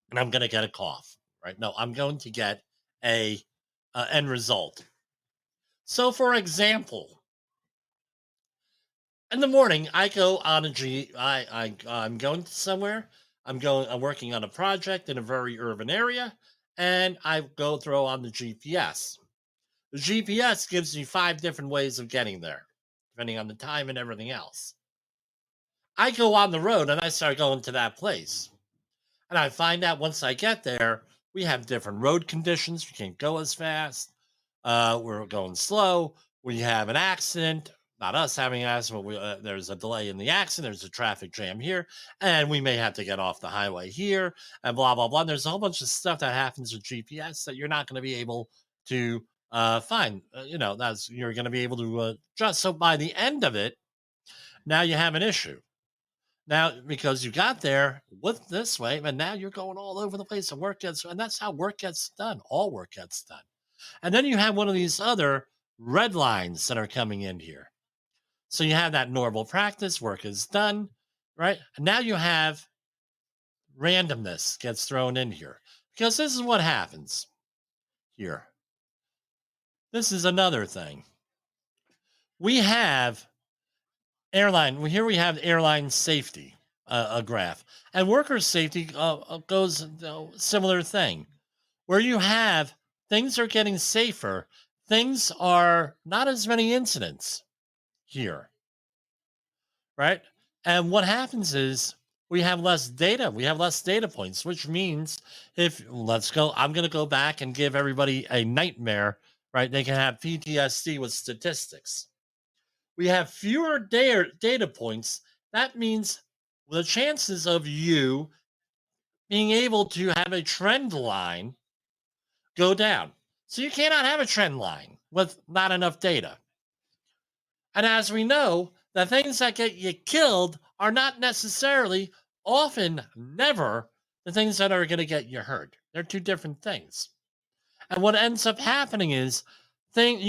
And I'm going to get a cough, right? No, I'm going to get a end result. So, for example, in the morning, I go on I'm going somewhere. I'm working on a project in a very urban area, and I go throw on the GPS. The GPS gives me 5 different ways of getting there, depending on the time and everything else. I go on the road and I start going to that place. And I find out once I get there, we have different road conditions. We can't go as fast. We're going slow. We have an accident. Not us having an accident, but there's a delay in the accident. There's a traffic jam here. And we may have to get off the highway here and blah, blah, blah. And there's a whole bunch of stuff that happens with GPS that you're not going to be able to find. That's you're going to be able to adjust. So by the end of it, now you have an issue. Now, because you got there with this way, and now you're going all over the place, and that's how work gets done. All work gets done. And then you have one of these other red lines that are coming in here. So you have that normal practice, work is done, right? And now you have randomness gets thrown in here. Because this is what happens here. This is another thing. We have here we have airline safety, a graph. And worker safety goes similar thing, where you have things are getting safer, things are not as many incidents here, right? And what happens is we have less data. We have less data points, which means I'm going to go back and give everybody a nightmare, right? They can have PTSD with statistics. We have fewer data points. That means the chances of you being able to have a trend line go down. So you cannot have a trend line with not enough data. And as we know, the things that get you killed are not necessarily, often never, the things that are going to get you hurt. They're two different things. And what ends up happening is there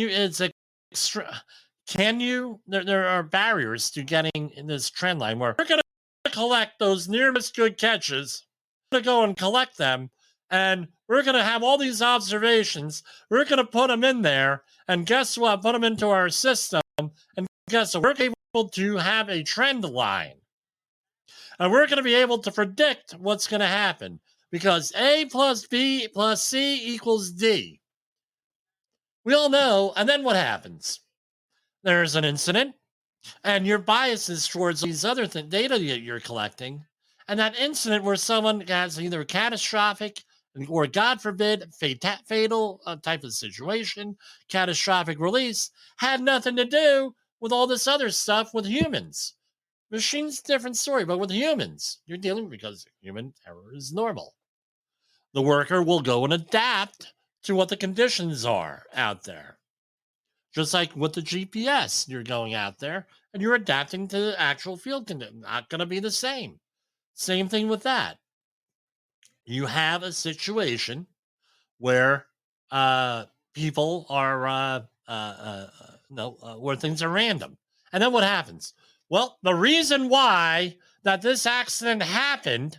are barriers to getting in this trend line where we're going to collect those nearest good catches. We're going to go and collect them, and we're going to have all these observations. We're going to put them in there, and guess what? Put them into our system, and guess what? We're able to have a trend line. And we're going to be able to predict what's going to happen because A plus B plus C equals D. We all know, and then what happens? There's an incident, and your bias is towards these other data that you're collecting, and that incident where someone has either catastrophic or, God forbid, fatal type of situation, catastrophic release, had nothing to do with all this other stuff with humans. Machines, different story, but with humans, you're dealing because human error is normal. The worker will go and adapt to what the conditions are out there. Just like with the GPS, you're going out there and you're adapting to the actual field condition. Not going to be the same. Same thing with that. You have a situation where people are, where things are random. And then what happens? Well, the reason why that this accident happened,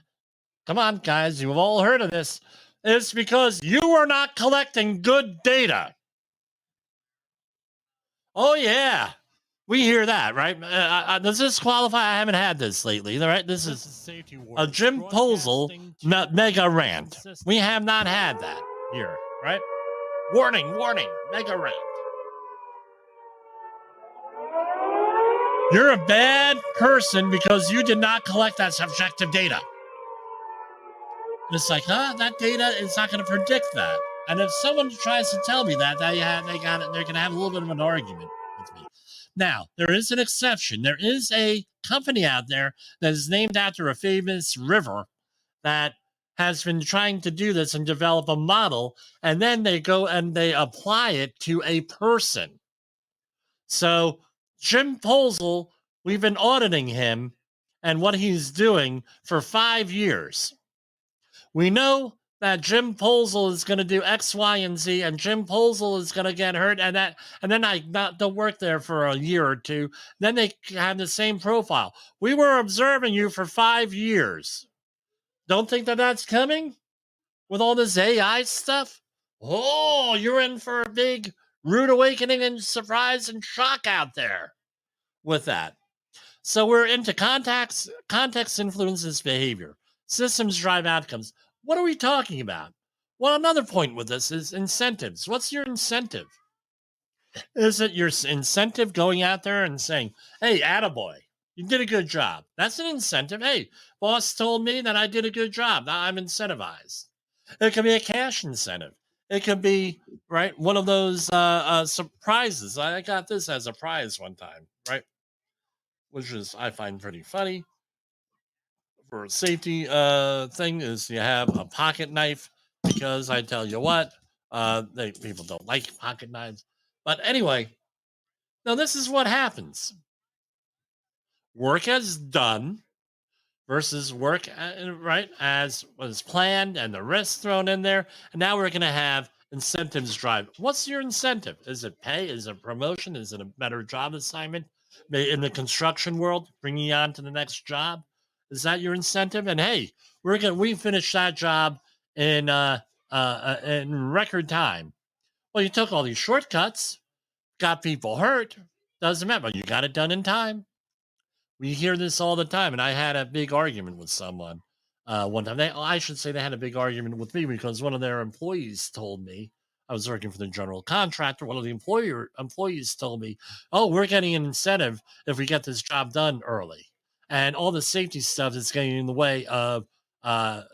come on, guys, you've all heard of this, is because you were not collecting good data. Oh, yeah. We hear that, right? Does this qualify? I haven't had this lately, right? This is a Jim Posel mega rant. We have not had that here, right? Warning, mega rant. You're a bad person because you did not collect that subjective data. And it's like, that data is not going to predict that. And if someone tries to tell me that, they're going to have a little bit of an argument with me. Now, there is an exception. There is a company out there that is named after a famous river that has been trying to do this and develop a model, and then they go and they apply it to a person. So Jim Posel, we've been auditing him and what he's doing for 5 years. We know that Jim Posel is going to do X, Y, and Z, and Jim Posel is going to get hurt, and then I don't work there for a year or two. Then they have the same profile. We were observing you for 5 years. Don't think that that's coming with all this AI stuff? Oh, you're in for a big rude awakening and surprise and shock out there with that. So we're into context influences behavior. Systems drive outcomes. What are we talking about? Well, another point with this is incentives. What's your incentive? Is it your incentive going out there and saying, hey, attaboy, you did a good job? That's an incentive. Hey, boss told me that I did a good job. Now I'm incentivized. It could be a cash incentive. It could be, right, one of those surprises. I got this as a prize one time, right? Which is, I find pretty funny. For a safety thing is you have a pocket knife, because I tell you what, People don't like pocket knives. But anyway, now this is what happens. Work as done versus work, right, as was planned and the risks thrown in there. And now we're going to have incentives drive. What's your incentive? Is it pay? Is it promotion? Is it a better job assignment? In the construction world, bringing you on to the next job? Is that your incentive? And hey, we finished that job in record time. Well, you took all these shortcuts, got people hurt. Doesn't matter. You got it done in time. We hear this all the time, and I had a big argument with someone one time. I should say they had a big argument with me because one of their employees told me, I was working for the general contractor. One of the employees told me, "Oh, we're getting an incentive if we get this job done early, and all the safety stuff is getting in the way of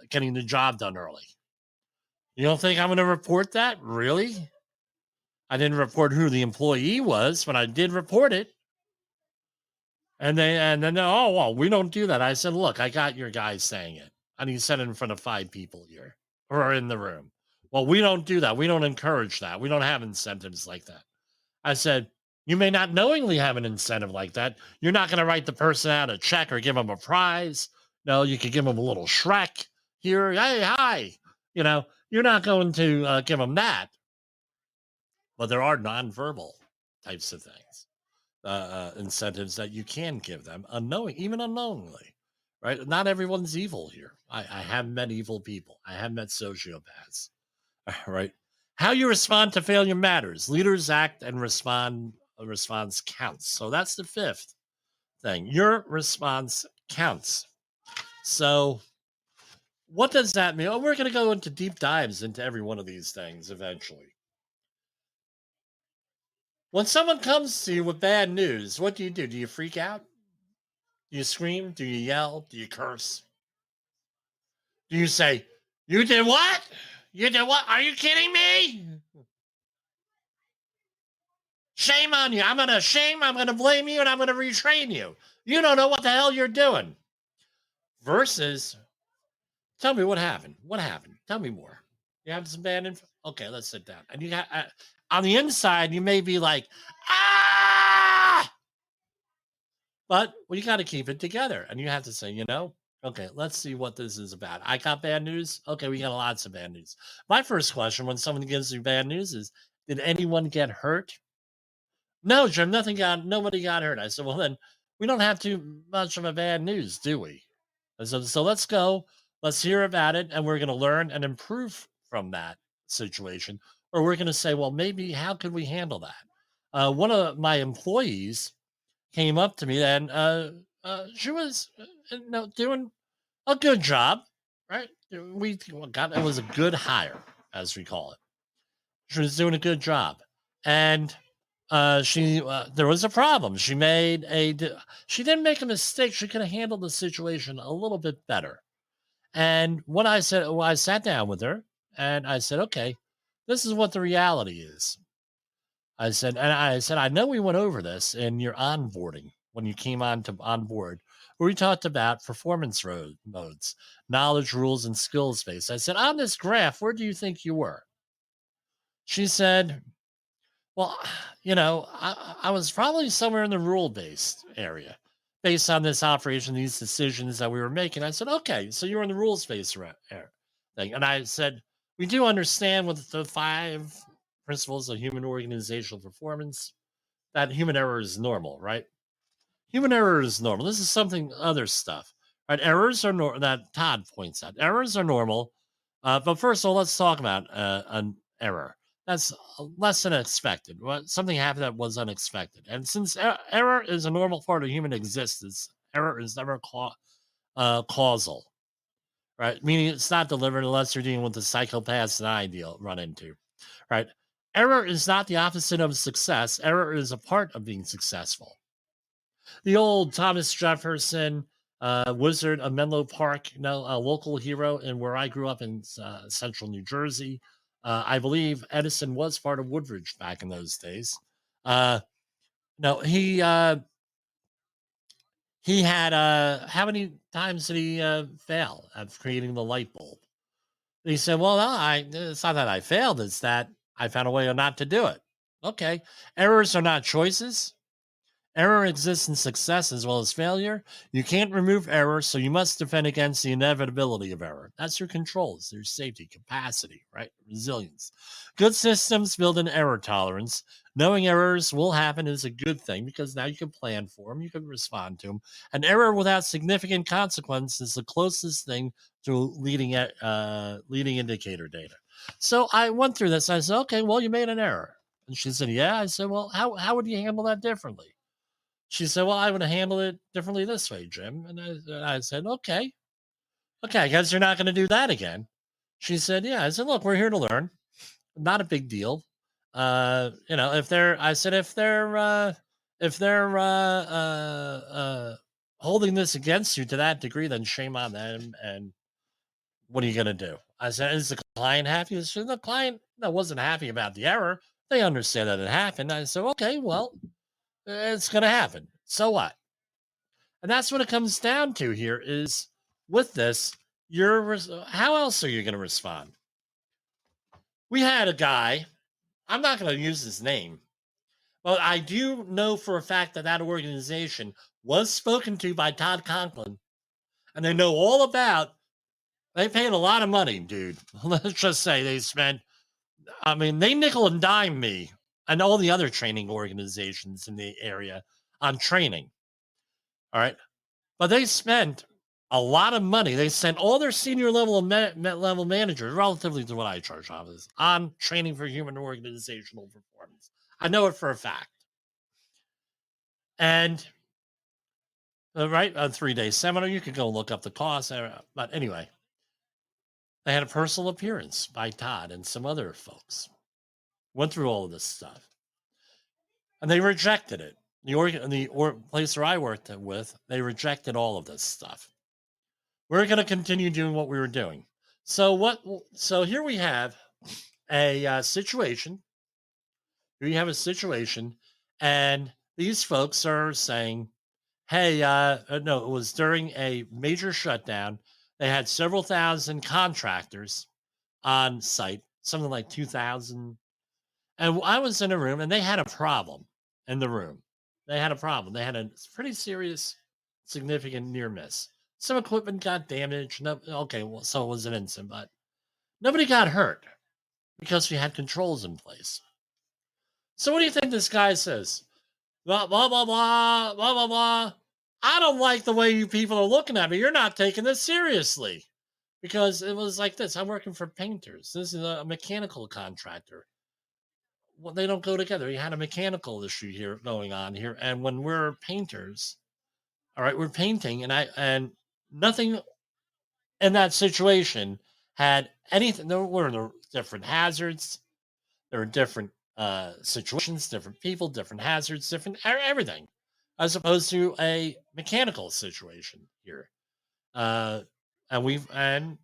getting the job done early." You don't think I'm going to report that? Really? I didn't report who the employee was, but I did report it. And then, oh, well, we don't do that. I said, look, I got your guy saying it. And he said it in front of 5 people here who are in the room. Well, we don't do that. We don't encourage that. We don't have incentives like that. I said, you may not knowingly have an incentive like that. You're not going to write the person out a check or give them a prize. No, you could give them a little Shrek here. Hey, hi. You're not going to give them that. But there are nonverbal types of things. Incentives that you can give them even unknowingly, right? Not everyone's evil here. I have met evil people. I have met sociopaths, right? How you respond to failure matters. Leaders act and respond. A response counts. So that's the 5th thing. Your response counts. So what does that mean? We're going to go into deep dives into every one of these things eventually. When someone comes to you with bad news, what do? Do you freak out? Do you scream? Do you yell? Do you curse? Do you say, you did what? You did what? Are you kidding me? Shame on you. I'm going to blame you, and I'm going to retrain you. You don't know what the hell you're doing. Versus, tell me what happened. What happened? Tell me more. You have some bad info? Okay, let's sit down. And you got on the inside, you may be like, ah! But you got to keep it together. And you have to say, okay, let's see what this is about. I got bad news. Okay, we got lots of bad news. My first question when someone gives you bad news is, did anyone get hurt? No, Jim, nobody got hurt. I said, well, then we don't have too much of a bad news, do we? So let's go. Let's hear about it, and we're going to learn and improve from that situation. Or we're going to say, well, maybe how could we handle that? One of my employees came up to me, and she was doing a good job, right? It was a good hire, as we call it. She was doing a good job, and there was a problem. She didn't make a mistake. She could have handled the situation a little bit better. And what I said, I sat down with her and I said, okay, this is what the reality is. I said, I know we went over this in your onboarding when you came on board, where we talked about performance modes, knowledge, rules, and skills based. I said, on this graph, where do you think you were? She said, well, I was probably somewhere in the rule-based area based on this operation, these decisions that we were making. I said, okay, so you're in the rules-based thing. And I said, we do understand with the 5 principles of human organizational performance that human error is normal, right? Human error is normal. This is other stuff, right? Errors are that Todd points out. Errors are normal. But first of all, let's talk about an error. That's less than expected. Something happened that was unexpected. And since error is a normal part of human existence, error is never causal, right? Meaning it's not delivered unless you're dealing with the psychopaths that I run into, right? Error is not the opposite of success. Error is a part of being successful. The old Thomas Jefferson wizard of Menlo Park, a local hero, and where I grew up in central New Jersey. I believe Edison was part of Woodbridge back in those days. He had how many times did he fail at creating the light bulb? He said, well, no, it's not that I failed. It's that I found a way not to do it. Okay. Errors are not choices. Error exists in success as well as failure. You can't remove error, so you must defend against the inevitability of error. That's your controls, your safety, capacity, right? Resilience. Good systems build in error tolerance. Knowing errors will happen is a good thing because now you can plan for them, you can respond to them. An error without significant consequence is the closest thing to leading indicator data. So I went through this. I said, okay, well, you made an error. And she said, yeah. I said, well, how would you handle that differently? She said, well, I would handle it differently this way, Jim. And I said, okay, I guess you're not going to do that again. She said, yeah. I said, look, we're here to learn. Not a big deal. If they're holding this against you to that degree, then shame on them. And what are you going to do? I said, is the client happy? She said, the client wasn't happy about the error. They understand that it happened. I said, okay, well, it's going to happen. So what? And that's what it comes down to here is with this, how else are you going to respond? We had a guy, I'm not going to use his name, but I do know for a fact that organization was spoken to by Todd Conklin, and they know all about, they paid a lot of money, dude. Let's just say they nickel and dime me and all the other training organizations in the area on training. All right. But they spent a lot of money. They sent all their senior level level managers, relatively to what I charge on training for human organizational performance. I know it for a fact. And a 3-day seminar, you could go look up the cost. But anyway, they had a personal appearance by Todd and some other folks. Went through all of this stuff. And they rejected it. The place where I worked with, they rejected all of this stuff. We're going to continue doing what we were doing. So here we have a situation. We have a situation, and these folks are saying, hey, no, it was during a major shutdown. They had several thousand contractors on site, something like 2,000. And I was in a room, and they had a problem in the room. They had a problem. They had a pretty serious, significant near miss. Some equipment got damaged. So it was an incident, but nobody got hurt because we had controls in place. So what do you think this guy says? Blah, blah, blah, blah, blah, blah, blah. I don't like the way you people are looking at me. You're not taking this seriously. Because it was like this. I'm working for painters. This is a mechanical contractor. Well, they don't go together. You had a mechanical issue here going on here. And when we're painters, all right, we're painting, and nothing in that situation had anything. There were different hazards. There were different situations, different people, different hazards, different everything, as opposed to a mechanical situation here. I was a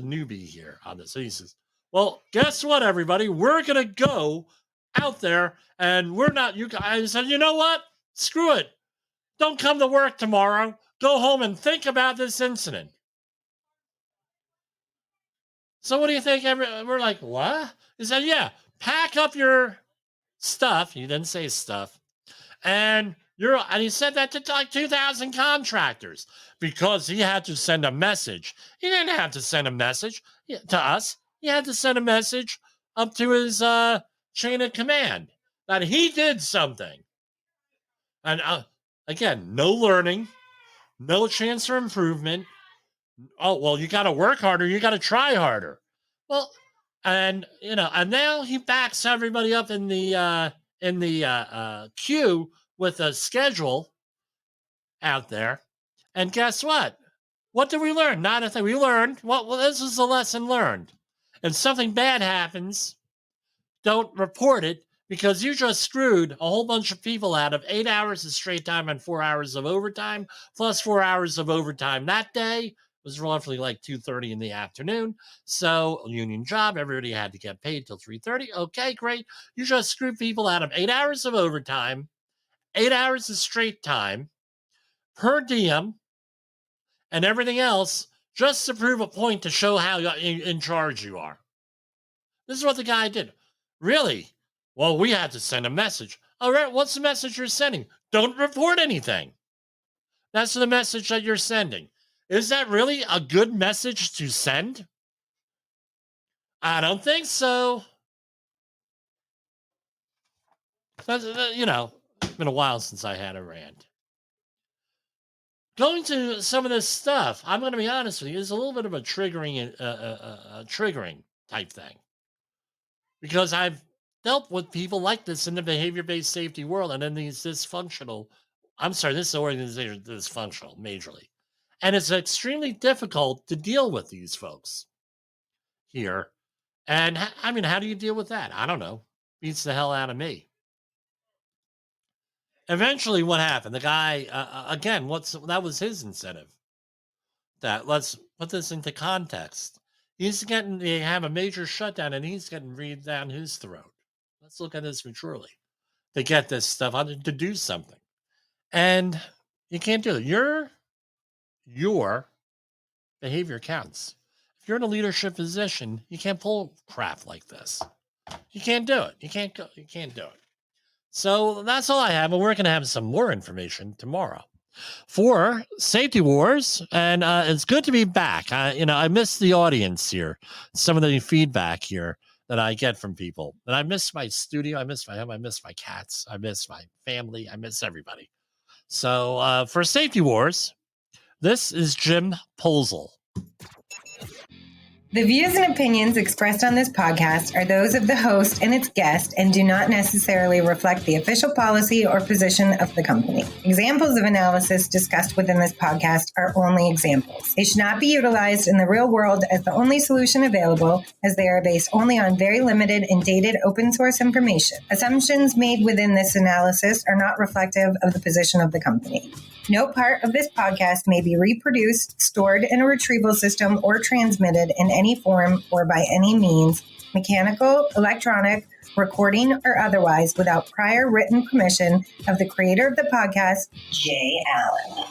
newbie here on this. So he says, well, guess what, everybody? We're going to go out there and we're not, you guys. I said, you know what? Screw it. Don't come to work tomorrow. Go home and think about this incident. So what do you think? We're like, what? He said, yeah, pack up your stuff. He didn't say stuff. And he said that to like 2,000 contractors because he had to send a message. He didn't have to send a message to us. He had to send a message up to his chain of command that he did something. And again, no learning, no chance for improvement. Oh, well, you got to work harder. You got to try harder. Well, and now he backs everybody up in the queue with a schedule out there. And guess what? What did we learn? Not a thing. We learned, well, this is a lesson learned. If something bad happens, don't report it because you just screwed a whole bunch of people out of 8 hours of straight time and 4 hours of overtime, plus 4 hours of overtime that day. It was roughly like 2:30 in the afternoon. So union job, everybody had to get paid till 3:30. Okay, great. You just screwed people out of 8 hours of overtime, 8 hours of straight time, per diem, and everything else just to prove a point to show how in charge you are. This is what the guy did. Really? Well, we had to send a message. All right, what's the message you're sending? Don't report anything. That's the message that you're sending. Is that really a good message to send? I don't think so. You know, it's been a while since I had a rant. Going to some of this stuff, I'm going to be honest with you, is a little bit of a triggering type thing. Because I've dealt with people like this in the behavior-based safety world, and in these this organization is dysfunctional majorly. And it's extremely difficult to deal with these folks here. And I mean, how do you deal with that? I don't know. Beats the hell out of me. Eventually, what happened? The guy, again, that was his incentive. Let's put this into context. They have a major shutdown, and he's getting breathed down his throat. Let's look at this maturely. To get this stuff to do something. And you can't do it. Your behavior counts. If you're in a leadership position, you can't pull crap like this. You can't do it. You can't do it. So that's all I have. And we're going to have some more information tomorrow for Safety Wars. And it's good to be back. I miss the audience here. Some of the feedback here that I get from people. And I miss my studio. I miss my home. I miss my cats. I miss my family. I miss everybody. So for Safety Wars, this is Jim Posel. The views and opinions expressed on this podcast are those of the host and its guest and do not necessarily reflect the official policy or position of the company. Examples of analysis discussed within this podcast are only examples. They should not be utilized in the real world as the only solution available, as they are based only on very limited and dated open source information. Assumptions made within this analysis are not reflective of the position of the company. No part of this podcast may be reproduced, stored in a retrieval system, or transmitted in any form or by any means, mechanical, electronic, recording, or otherwise, without prior written permission of the creator of the podcast, Jay Allen.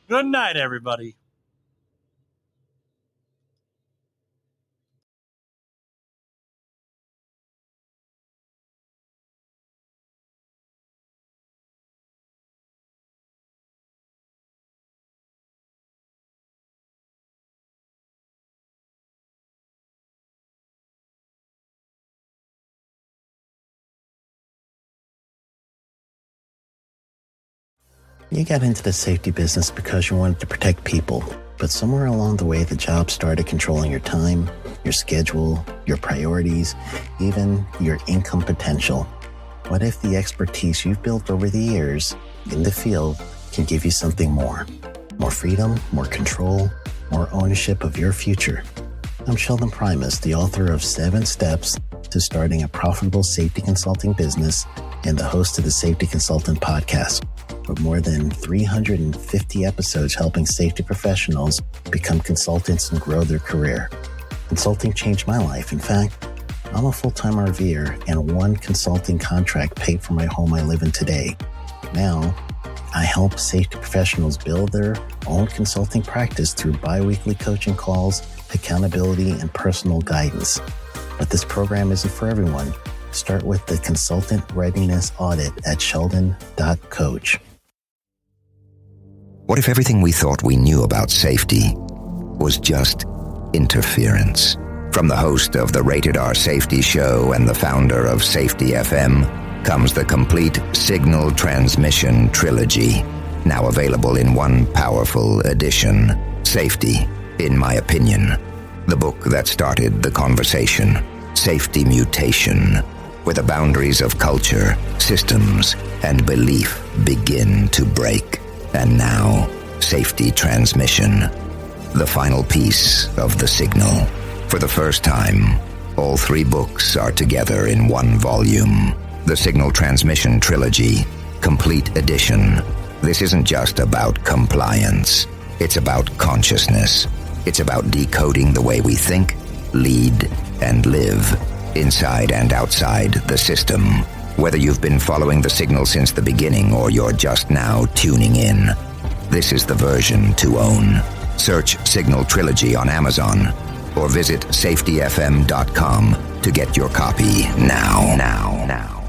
Good night, everybody. You got into the safety business because you wanted to protect people, but somewhere along the way, the job started controlling your time, your schedule, your priorities, even your income potential. What if the expertise you've built over the years in the field can give you something more? More freedom, more control, more ownership of your future. I'm Sheldon Primus, the author of 7 Steps to Starting a Profitable Safety Consulting Business and the host of the Safety Consultant Podcast, with more than 350 episodes helping safety professionals become consultants and grow their career. Consulting changed my life. In fact, I'm a full-time RVer, and one consulting contract paid for my home I live in today. Now, I help safety professionals build their own consulting practice through bi-weekly coaching calls, accountability, and personal guidance. But this program isn't for everyone. Start with the Consultant Readiness Audit at sheldon.coach. What if everything we thought we knew about safety was just interference? From the host of the Rated R Safety Show and the founder of Safety FM comes the complete Signal Transmission Trilogy, now available in one powerful edition. Safety, in my opinion, the book that started the conversation. Safety Mutation, where the boundaries of culture, systems, and belief begin to break. And now, Safety Transmission, the final piece of the signal. For the first time, all three books are together in one volume. The Signal Transmission Trilogy, Complete Edition. This isn't just about compliance. It's about consciousness. It's about decoding the way we think, lead, and live, inside and outside the system. Whether you've been following the signal since the beginning or you're just now tuning in, this is the version to own. Search Signal Trilogy on Amazon or visit safetyfm.com to get your copy now.